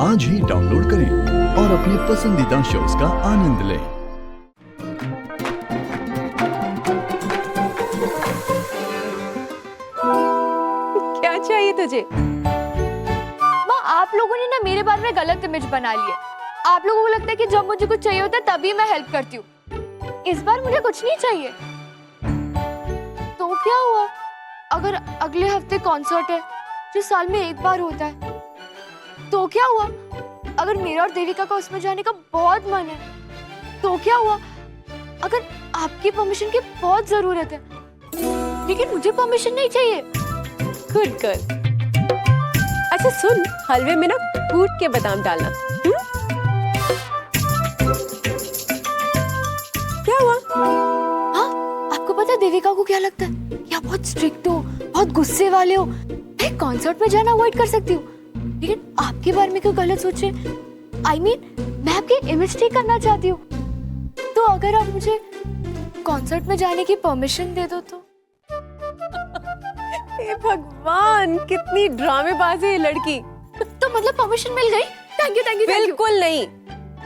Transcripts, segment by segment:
आज ही डाउनलोड करें और अपने पसंदीदा शोज का आनंद लें। क्या चाहिए तुझे? माँ, आप लोगों ने ना मेरे बारे में गलत इमेज बना ली है। आप लोगों को लगता है कि जब मुझे कुछ चाहिए होता है तभी मैं हेल्प करती हूँ। इस बार मुझे कुछ नहीं चाहिए। तो क्या हुआ अगर अगले हफ्ते कॉन्सर्ट है जो साल में एक बार होता है? तो क्या हुआ अगर मेरा और देविका का उसमें जाने का बहुत मन है? तो क्या हुआ अगर आपकी परमिशन की बहुत जरूरत है लेकिन मुझे परमिशन नहीं चाहिए? Good girl. अच्छा सुन, हलवे में ना कूट के बादाम डालना। क्या हुआ? हाँ, आपको पता है देविका को क्या लगता है? कि आप बहुत स्ट्रिक्ट हो, बहुत गुस्से वाले हो। मैं कॉन्सर्ट में जाना अवॉइड कर सकती हूँ लेकिन आपके बारे में क्यों गलत सोचे? I mean, मैं आपकी इमेज ठीक करना चाहती हूँ। तो अगर आप मुझे कॉन्सर्ट में जाने की परमिशन दे दो तो? हे भगवान, कितनी ड्रामेबाज है ये लड़की। तो मतलब परमिशन मिल गई? Thank you, thank you, thank you. बिल्कुल नहीं,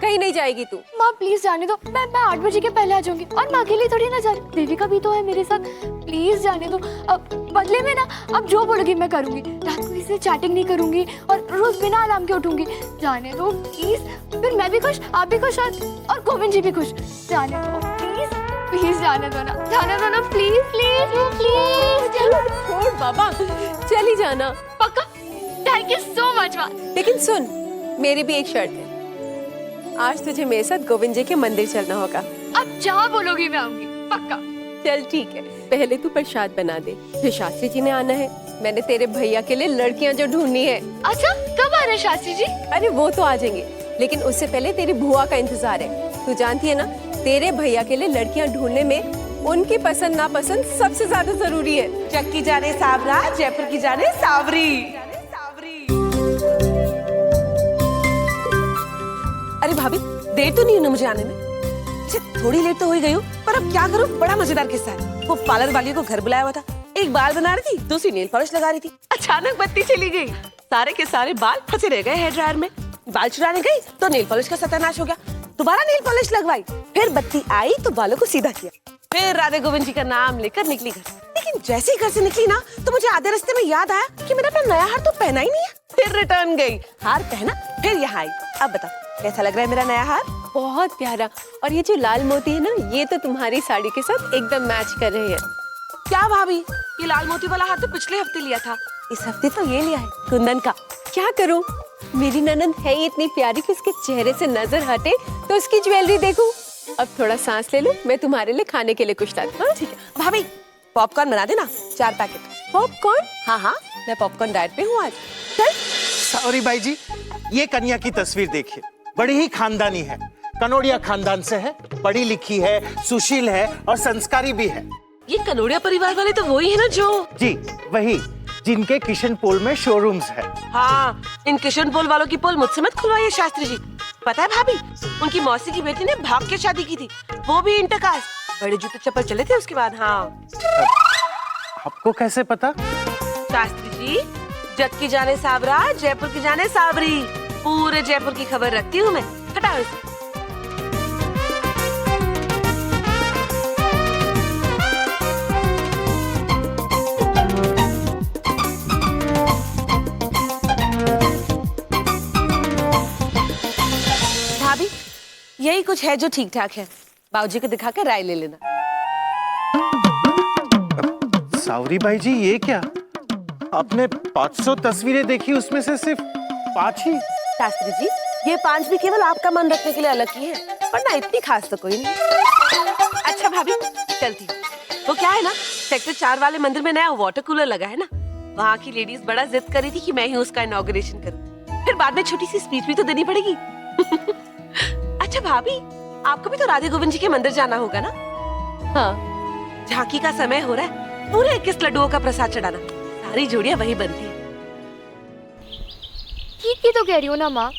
कहीं नहीं जाएगी तू। माँ प्लीज जाने दो। मैं 8 बजे के पहले आ जाऊंगी और मैं अकेली थोड़ी ना जा रही। देविका भी तो है मेरे साथ। प्लीज जाने दो। अब बदले में ना अब जो बोलोगी मैं करूंगी। रात को इससे चैटिंग नहीं करूंगी और रोज बिना अलार्म के उठूंगी। जाने दो प्लीज। फिर मैं भी खुश, आप भी खुश और गोविंद जी भी खुश। जाने दो प्लीज, प्लीज जाने दो ना, जाने दो ना, प्लीज प्लीज प्लीज। छोड़ बाबा, चली जाना। पक्का? थैंक यू सो मच माँ। लेकिन सुन, मेरी भी एक शर्त है। आज तुझे मेरे साथ गोविंद जी के मंदिर चलना होगा। अब जहाँ बोलोगी मैं आऊंगी, पक्का। चल ठीक है, पहले तू प्रसाद बना दे, फिर शास्त्री जी ने आना है। मैंने तेरे भैया के लिए लड़कियां जो ढूंढनी है। अच्छा, कब आ रहे हैं शास्त्री जी? अरे वो तो आ जाएंगे, लेकिन उससे पहले तेरी बुआ का इंतजार है। तू जानती है ना, तेरे भैया के लिए लड़कियां ढूंढने में उनकी पसंद नापसंद सबसे ज्यादा जरूरी है। चक्की जाने सावरा, जयपुर की जाने सावरी। अरे भाभी, देर तो नहीं है ना मुझे आने में? अच्छा, थोड़ी लेट तो हो ही गई हूँ, पर अब क्या करूँ? बड़ा मजेदार किस्सा है। वो पार्लर वाली को घर बुलाया हुआ था। एक बाल बना रही थी, दूसरी नेल पॉलिश लगा रही थी। अचानक बत्ती चली गई, सारे के सारे बाल फंसे रह गए हेयर ड्रायर में। बाल चुराने गई तो नेल पॉलिश का सत्यानाश हो गया। दोबारा नेल पॉलिश लगवाई, फिर बत्ती आई तो बालों को सीधा किया। फिर राधे गोविंद जी का नाम लेकर निकली घर। लेकिन जैसे ही घर से निकली ना, तो मुझे आधे रास्ते में याद आया कि मैंने अपना नया हार तो पहना ही नहीं है। फिर रिटर्न गई, हार पहना, फिर यहाँ आई। अब बताओ कैसा लग रहा है मेरा नया हार? बहुत प्यारा। और ये जो लाल मोती है ना, ये तो तुम्हारी साड़ी के साथ एकदम मैच कर रहे हैं। क्या भाभी, ये लाल मोती वाला हार तो पिछले हफ्ते लिया था, इस हफ्ते तो ये लिया है कुंदन का। क्या करूं, मेरी ननद है ही इतनी प्यारी कि उसके चेहरे से नजर हटे तो उसकी ज्वेलरी देखूं। अब थोड़ा सांस ले लो, मैं तुम्हारे लिए खाने के लिए कुछ लाती हूँ। ठीक है भाभी, पॉपकॉर्न बना देना 4 पैकेट। पॉपकॉर्न? हाँ हाँ, मैं पॉपकॉर्न डाइट पे हूँ आज। सॉरी बाई जी, ये कन्या की तस्वीर देखिए, बड़ी ही खानदानी है। कनोडिया खानदान से है, पढ़ी लिखी है, सुशील है और संस्कारी भी है। ये कनोडिया परिवार वाले तो वही है ना जो? जी वही, जिनके किशन पोल में शोरूम्स है। हाँ, इन किशन पोल वालों की पोल मुझसे मत खुलवाइए शास्त्री जी। पता है भाभी, उनकी मौसी की बेटी ने भाग के शादी की थी, वो भी इंटरकास्ट। बड़े जूते चप्पल चले थे उसके बाद। हाँ, आपको कैसे पता? शास्त्री जी, जग की जाने सावरा, जयपुर की जाने सावरी, पूरे जयपुर की खबर रखती हूँ मैं। हटाओ इसे। भाभी, यही कुछ है जो ठीक ठाक है। बाबूजी को दिखा के राय ले लेना। सावरी बाई जी, ये क्या? आपने 500 तस्वीरें देखी, उसमें से सिर्फ 5 ही? शास्त्री जी, ये 5 भी केवल आपका मन रखने के लिए अलग की है, वरना इतनी खास तो कोई नहीं। अच्छा भाभी, चलती हूँ। वो क्या है ना, सेक्टर 4 वाले मंदिर में नया वाटर कूलर लगा है ना, वहाँ की लेडीज बड़ा जिद कर रही थी कि मैं ही उसका इनॉग्रेशन करूँ। फिर बाद में छोटी सी स्पीच भी तो देनी पड़ेगी। अच्छा भाभी, आपको भी तो राधे गोविंद जी के मंदिर जाना होगा ना? हाँ। झांकी का समय हो रहा है, पूरे 21 लड्डुओं का प्रसाद चढ़ाना। सारी जोड़ियां वही बनती है। ठीक ही तो कह रही हो ना माँ।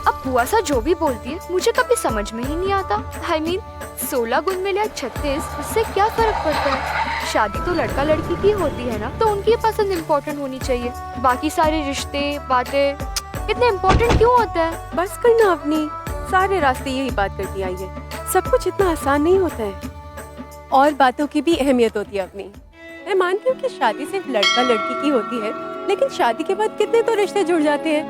अब बुआ सा जो भी बोलती है मुझे कभी समझ में ही नहीं आता। I mean, 16 गुण में लिया 36, उससे क्या फर्क पड़ता है? शादी तो लड़का लड़की की होती है ना, तो उनकी पसंद इम्पोर्टेंट होनी चाहिए। बाकी सारे रिश्ते बातें इतने इम्पोर्टेंट क्यों होते हैं? बस करना अपनी, सारे रास्ते यही बात करती आई है। सब कुछ इतना आसान नहीं होता है और बातों की भी अहमियत होती है अपनी। मैं मानती हूँ कि शादी सिर्फ लड़का लड़की की होती है, लेकिन शादी के बाद कितने तो रिश्ते जुड़ जाते हैं,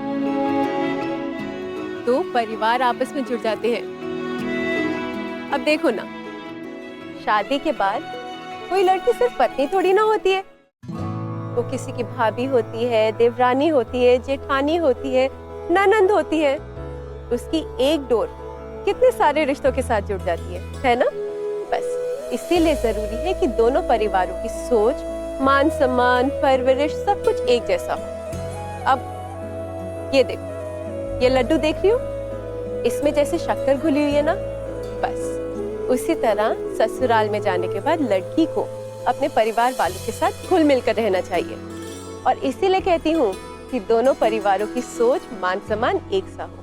तो परिवार आपस में जुड़ जाते हैं। अब देखो ना, शादी के बाद कोई लड़की सिर्फ पत्नी थोड़ी ना होती है, वो किसी की भाभी होती है, देवरानी होती है, जेठानी होती है, ननंद होती है। उसकी एक डोर कितने सारे रिश्तों के साथ जुड़ जाती है ना? बस इसीलिए जरूरी है कि दोनों परिवारों की सोच, मान सम्मान, परवरिश सब कुछ एक जैसा हो। अब ये देखो, ये लड्डू देख रही हो, इसमें जैसे शक्कर घुली हुई है ना, बस उसी तरह ससुराल में जाने के बाद लड़की को अपने परिवार वालों के साथ घुल मिलकर रहना चाहिए। और इसीलिए कहती हूँ कि दोनों परिवारों की सोच, मान सम्मान एक सा हो।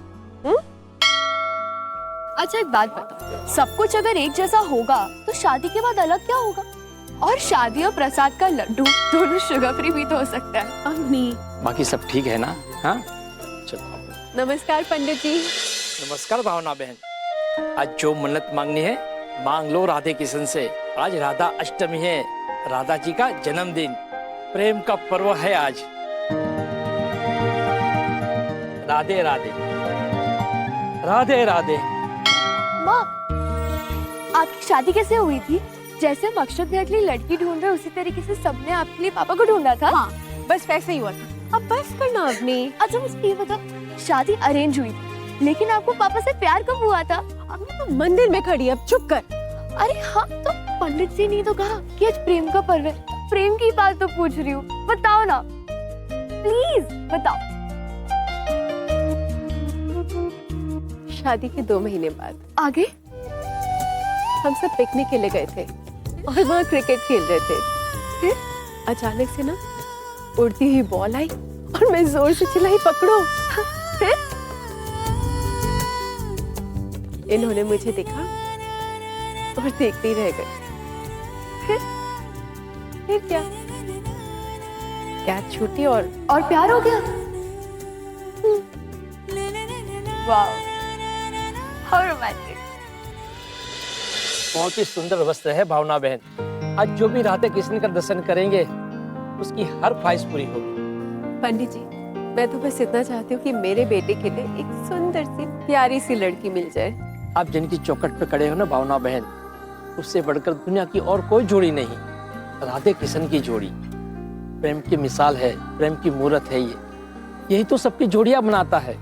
अच्छा एक बात बताओ, सब कुछ अगर एक जैसा होगा तो शादी के बाद अलग क्या होगा? और शादी और प्रसाद का लड्डू दोनों शुगर फ्री भी तो हो सकता है। अम्मी, बाकी सब ठीक है ना? हाँ चलो। नमस्कार पंडित जी। नमस्कार भावना बहन। आज जो मन्नत मांगनी है मांग लो राधे किशन से। आज राधा अष्टमी है, राधा जी का जन्मदिन, प्रेम का पर्व है आज। राधे राधे राधे राधे। माँ, आपकी शादी कैसे हुई थी? जैसे हम अक्षत भैया के लिए लड़की ढूंढ रहे उसी तरीके से सबने आपके लिए पापा को ढूंढा था। हाँ, बस वैसे ही हुआ था। अब बस करना अपनी। अच्छा मुझे ये बताओ, शादी अरेंज हुई थी लेकिन आपको पापा से प्यार कब हुआ था? अम्मी तो मंदिर में खड़ी है, अब चुप कर। अरे हाँ, तो पंडित जी ने तो कहा कि आज प्रेम का पर्व है, प्रेम की बात तो पूछ रही हूँ, बताओ ना प्लीज बताओ। शादी के 2 महीने बाद आगे? हम सब पिकनिक के लिए गए थे और वहाँ क्रिकेट खेल रहे थे। फिर अचानक से ना उड़ती हुई बॉल आई और मैं जोर से चिल्लाई, पकड़ो। फिर इन्होंने मुझे देखा और देखते ही रह गए। फिर क्या, कैच छूटी और प्यार हो गया। वाह, हाउ रोमांटिक। बहुत ही सुंदर वस्त्र है भावना बहन। आज जो भी राधे कृष्ण का दर्शन करेंगे उसकी हर ख्वाहिश पूरी होगी। पंडित जी, मैं तो बस इतना चाहती हूँ कि मेरे बेटे के लिए एक सुंदर सी प्यारी सी लड़की मिल जाए। आप जिनकी चौखट पे खड़े हो ना भावना बहन, उससे बढ़कर दुनिया की और कोई जोड़ी नहीं। राधे कृष्ण की जोड़ी प्रेम की मिसाल है, प्रेम की मूर्त है। यही तो सबकी जोड़ियां बनाता है।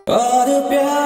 और प्यार